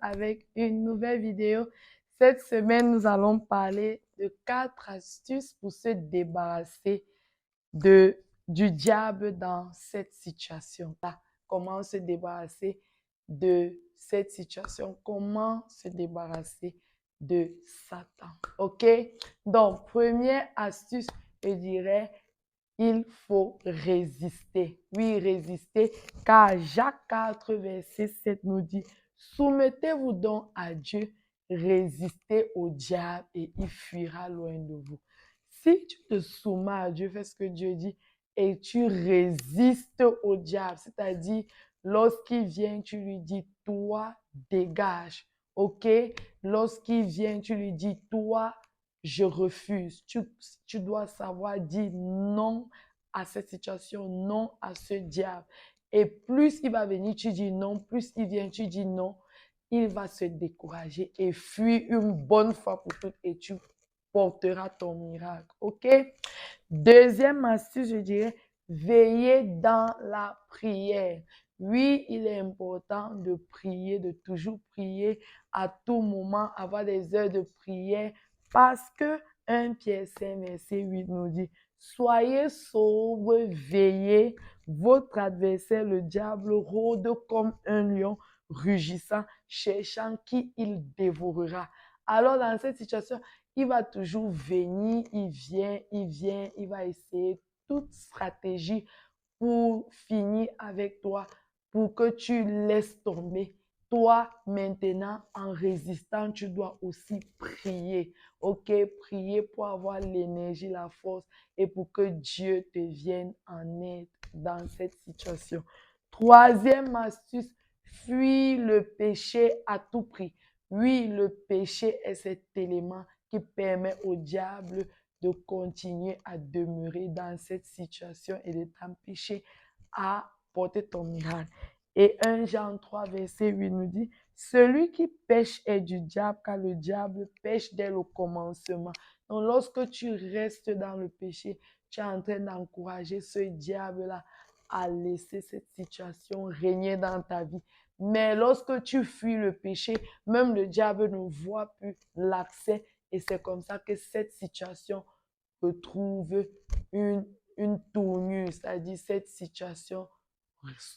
avec une nouvelle vidéo. Cette semaine, nous allons parler de 4 astuces pour se débarrasser du diable dans cette situation-là. Comment se débarrasser de cette situation? Comment se débarrasser de Satan? OK? Donc, première astuce, je dirais, il faut résister. Oui, résister, car Jacques 4, verset 7 nous dit, soumettez-vous donc à Dieu, résistez au diable et il fuira loin de vous. Si tu te soumets à Dieu, fais ce que Dieu dit et tu résistes au diable, c'est-à-dire lorsqu'il vient, tu lui dis, toi, dégage. OK? Lorsqu'il vient, tu lui dis, toi, je refuse. Tu dois savoir dire non à cette situation, non à ce diable. Et plus il va venir, tu dis non. Plus il vient, tu dis non. Il va se décourager et fuir une bonne fois pour toutes et tu porteras ton miracle. OK? Deuxième astuce, je dirais, veiller dans la prière. Oui, il est important de prier, de toujours prier à tout moment, avoir des heures de prière parce que 1 Pierre 5, verset 8 nous dit, soyez sobres, veillez, votre adversaire, le diable, rôde comme un lion rugissant, cherchant qui il dévorera. Alors, dans cette situation, il va toujours venir, il va essayer toute stratégie pour finir avec toi, pour que tu laisses tomber. Toi, maintenant, en résistant, tu dois aussi prier. OK? Prier pour avoir l'énergie, la force et pour que Dieu te vienne en aide dans cette situation. Troisième astuce, fuis le péché à tout prix. Oui, le péché est cet élément qui permet au diable de continuer à demeurer dans cette situation et de t'empêcher à porter ton miracle. Et 1 Jean 3, verset 8 nous dit, celui qui pêche est du diable, car le diable pêche dès le commencement. Donc, lorsque tu restes dans le péché, tu es en train d'encourager ce diable-là à laisser cette situation régner dans ta vie. Mais lorsque tu fuis le péché, même le diable ne voit plus l'accès et c'est comme ça que cette situation retrouve une tournure, c'est-à-dire cette situation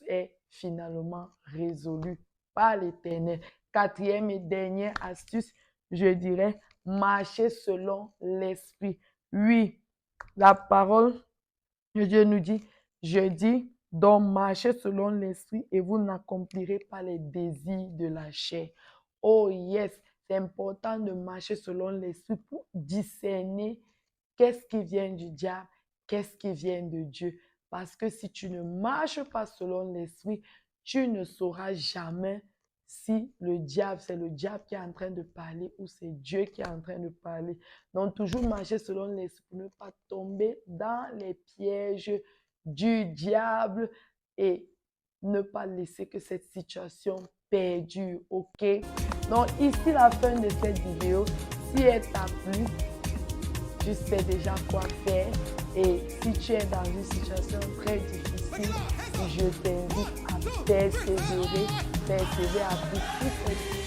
est finalement résolue par l'Éternel. Quatrième et dernière astuce, je dirais, marcher selon l'esprit. Oui, la parole de Dieu nous dit, je dis, donc marchez selon l'esprit et vous n'accomplirez pas les désirs de la chair. Oh yes, c'est important de marcher selon l'esprit pour discerner qu'est-ce qui vient du diable, qu'est-ce qui vient de Dieu. Parce que si tu ne marches pas selon l'esprit, tu ne sauras jamais si le diable, c'est le diable qui est en train de parler ou c'est Dieu qui est en train de parler. Donc, toujours marcher selon l'esprit pour ne pas tomber dans les pièges du diable et ne pas laisser que cette situation perdure, OK? Donc, ici la fin de cette vidéo. Si elle t'a plu, tu sais déjà quoi faire. Et si tu es dans une situation très difficile, je t'invite à persévérer après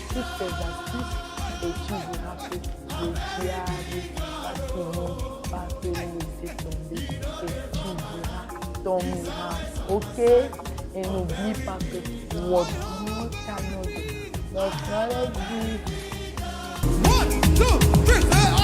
toutes ces astuces et tu verras que le diable va finir par te laisser tomber et tu verras ton miracle. OK? Et n'oublie pas que what you cannot do, not gonna do. 1, 2, 3,